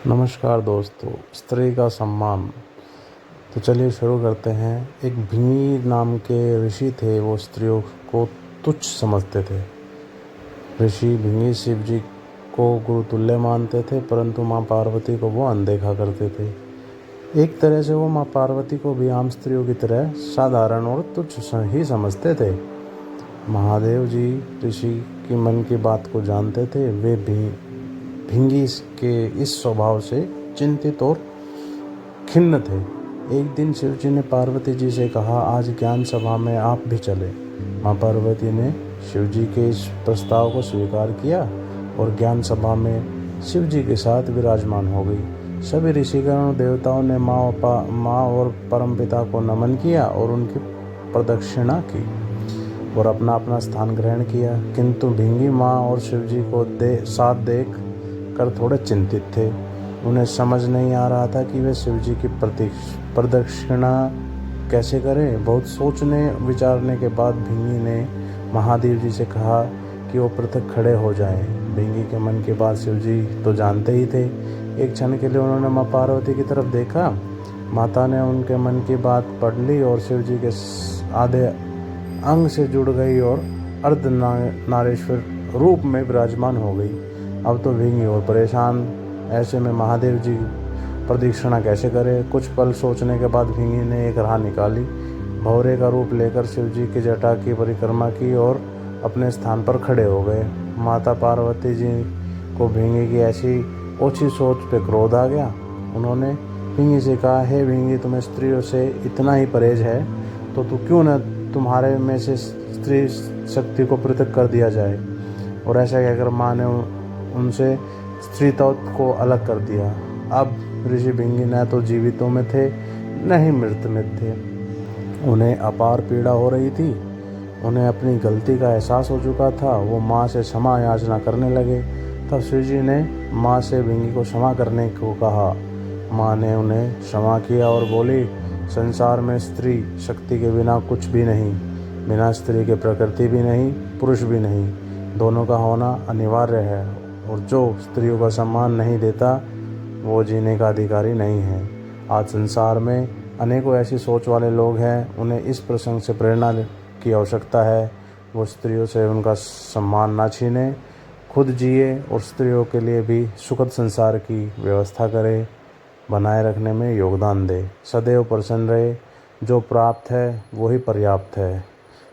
नमस्कार दोस्तों, स्त्री का सम्मान। तो चलिए शुरू करते हैं। एक भृंगी नाम के ऋषि थे। वो स्त्रियों को तुच्छ समझते थे। ऋषि भृंगी शिव जी को गुरुतुल्य मानते थे, परंतु माँ पार्वती को वो अनदेखा करते थे। एक तरह से वो माँ पार्वती को भी आम स्त्रियों की तरह साधारण और तुच्छ ही समझते थे। महादेव जी ऋषि की मन की बात को जानते थे। वे भी भृंगी के इस स्वभाव से चिंतित और खिन्न थे। एक दिन शिव जी ने पार्वती जी से कहा, आज ज्ञान सभा में आप भी चले। माँ पार्वती ने शिव जी के इस प्रस्ताव को स्वीकार किया और ज्ञान सभा में शिव जी के साथ विराजमान हो गई। सभी ऋषिगण देवताओं ने माँ और परमपिता को नमन किया और उनकी प्रदक्षिणा की और अपना अपना स्थान ग्रहण किया। किंतु भृंगी माँ और शिव जी को साथ देख कर थोड़े चिंतित थे। उन्हें समझ नहीं आ रहा था कि वे शिव जी की प्रदक्षिणा कैसे करें। बहुत सोचने विचारने के बाद भृंगी ने महादेव जी से कहा कि वो पृथक खड़े हो जाएं। भृंगी के मन की बात शिव जी तो जानते ही थे। एक क्षण के लिए उन्होंने माँ पार्वती की तरफ देखा। माता ने उनके मन की बात पढ़ ली और शिव जी के आधे अंग से जुड़ गई और अर्ध नारेश्वर रूप में विराजमान हो गई। अब तो भृंगी और परेशान। ऐसे में महादेव जी प्रदक्षिणा कैसे करे। कुछ पल सोचने के बाद भृंगी ने एक राह निकाली। भौरे का रूप लेकर शिव जी की जटा की परिक्रमा की और अपने स्थान पर खड़े हो गए। माता पार्वती जी को भृंगी की ऐसी ओछी सोच पे क्रोध आ गया। उन्होंने भृंगी से कहा, हे भृंगी, तुम्हें स्त्रियों से इतना ही परहेज है तो क्यों न तुम्हारे में से स्त्री शक्ति को पृथक कर दिया जाए। और ऐसा कहकर माँ ने उनसे स्त्री तत्व को अलग कर दिया। अब ऋषि भृंगी न तो जीवितों में थे न ही मृत में थे। उन्हें अपार पीड़ा हो रही थी। उन्हें अपनी गलती का एहसास हो चुका था। वो माँ से क्षमा याचना करने लगे। तब शिव जी ने माँ से भृंगी को क्षमा करने को कहा। माँ ने उन्हें क्षमा किया और बोली, संसार में स्त्री शक्ति के बिना कुछ भी नहीं। बिना स्त्री के प्रकृति भी नहीं, पुरुष भी नहीं। दोनों का होना अनिवार्य है और जो स्त्रियों का सम्मान नहीं देता वो जीने का अधिकारी नहीं है। आज संसार में अनेकों ऐसी सोच वाले लोग हैं। उन्हें इस प्रसंग से प्रेरणा की आवश्यकता है। वो स्त्रियों से उनका सम्मान ना छीने, खुद जिए और स्त्रियों के लिए भी सुखद संसार की व्यवस्था करे, बनाए रखने में योगदान दे। सदैव प्रसन्न रहे। जो प्राप्त है वही पर्याप्त है।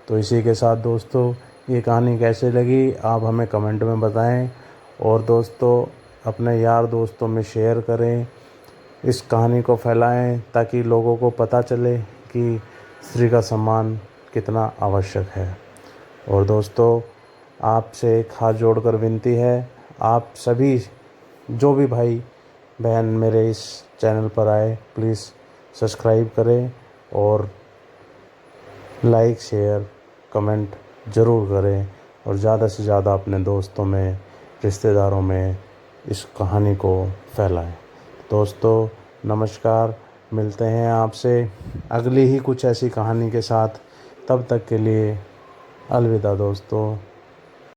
तो इसी के साथ दोस्तों, ये कहानी कैसे लगी आप हमें कमेंट में बताएं और दोस्तों अपने यार दोस्तों में शेयर करें। इस कहानी को फैलाएं ताकि लोगों को पता चले कि स्त्री का सम्मान कितना आवश्यक है। और दोस्तों, आपसे एक हाथ जोड़कर विनती है, आप सभी जो भी भाई बहन मेरे इस चैनल पर आए, प्लीज़ सब्सक्राइब करें और लाइक शेयर कमेंट ज़रूर करें और ज़्यादा से ज़्यादा अपने दोस्तों में, रिश्तेदारों में इस कहानी को फैलाएं। दोस्तों नमस्कार, मिलते हैं आपसे अगली ही कुछ ऐसी कहानी के साथ। तब तक के लिए अलविदा दोस्तों।